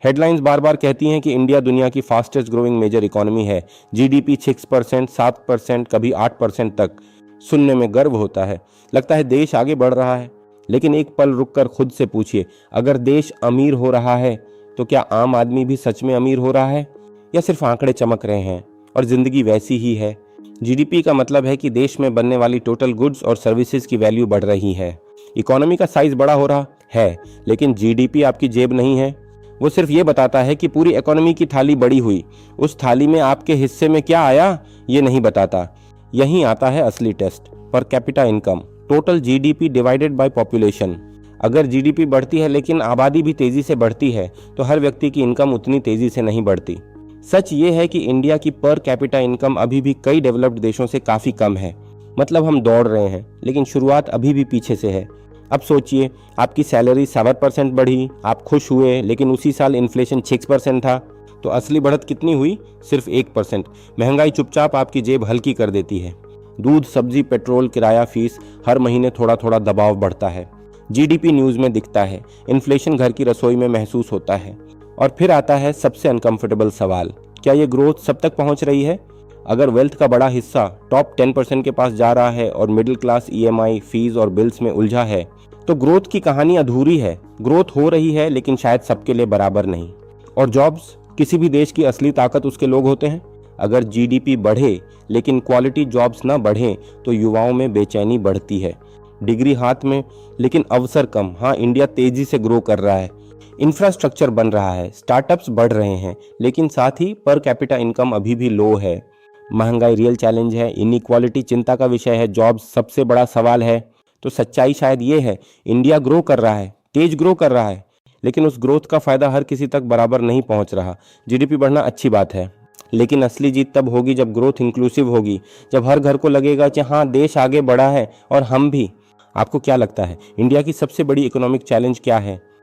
Headlines बार बार कहती हैं कि इंडिया दुनिया की फास्टेस्ट ग्रोइंग मेजर इकोनॉमी है। जीडीपी 6%, 7%, कभी 8% तक। सुनने में गर्व होता है, लगता है देश आगे बढ़ रहा है। लेकिन एक पल रुककर खुद से पूछिए, अगर देश अमीर हो रहा है तो क्या आम आदमी भी सच में अमीर हो रहा है, या सिर्फ आंकड़े चमक रहे हैं और जिंदगी वैसी ही है? जीडीपी का मतलब है कि देश में बनने वाली टोटल गुड्स और सर्विसेज की वैल्यू बढ़ रही है। इकोनॉमी का साइज बड़ा हो रहा है, लेकिन जीडीपी आपकी जेब नहीं है। वो सिर्फ ये बताता है कि पूरी इकोनॉमी की थाली बड़ी हुई, उस थाली में आपके हिस्से में क्या आया ये नहीं बताता। यहीं आता है असली test, per capita income, total GDP divided by population. अगर जीडीपी बढ़ती है लेकिन आबादी भी तेजी से बढ़ती है तो हर व्यक्ति की इनकम उतनी तेजी से नहीं बढ़ती। सच ये है कि इंडिया की पर कैपिटा इनकम अभी भी कई डेवलप्ड देशों से काफी कम है। मतलब हम दौड़ रहे हैं, लेकिन शुरुआत अभी भी पीछे से है। अब सोचिए, आपकी सैलरी 7% बढ़ी, आप खुश हुए, लेकिन उसी साल इन्फ्लेशन 6% था, तो असली बढ़त कितनी हुई? सिर्फ 1%। महंगाई चुपचाप आपकी जेब हल्की कर देती है। दूध, सब्जी, पेट्रोल, किराया, फीस, हर महीने थोड़ा थोड़ा दबाव बढ़ता है। जीडीपी न्यूज़ में दिखता है, इन्फ्लेशन घर की रसोई में महसूस होता है। और फिर आता है सबसे अनकंफर्टेबल सवाल, क्या ये ग्रोथ सब तक पहुंच रही है? अगर वेल्थ का बड़ा हिस्सा टॉप 10% के पास जा रहा है और मिडिल क्लास ईएमआई, फीस और बिल्स में उलझा है, तो ग्रोथ की कहानी अधूरी है। ग्रोथ हो रही है, लेकिन शायद सबके लिए बराबर नहीं। और जॉब्स, किसी भी देश की असली ताकत उसके लोग होते हैं। अगर जीडीपी बढ़े लेकिन क्वालिटी जॉब्स ना बढ़े तो युवाओं में बेचैनी बढ़ती है। डिग्री हाथ में लेकिन अवसर कम। हाँ, इंडिया तेजी से ग्रो कर रहा है, इंफ्रास्ट्रक्चर बन रहा है, स्टार्टअप्स बढ़ रहे हैं, लेकिन साथ ही पर कैपिटा इनकम अभी भी लो है। महंगाई रियल चैलेंज है, इनइक्वालिटी चिंता का विषय है, जॉब्स सबसे बड़ा सवाल है। तो सच्चाई शायद ये है, इंडिया ग्रो कर रहा है, तेज ग्रो कर रहा है, लेकिन उस ग्रोथ का फायदा हर किसी तक बराबर नहीं पहुंच रहा। जीडीपी बढ़ना अच्छी बात है, लेकिन असली जीत तब होगी जब ग्रोथ इंक्लूसिव होगी, जब हर घर को लगेगा कि हाँ, देश आगे बढ़ा है और हम भी। आपको क्या लगता है, इंडिया की सबसे बड़ी इकोनॉमिक चैलेंज क्या है?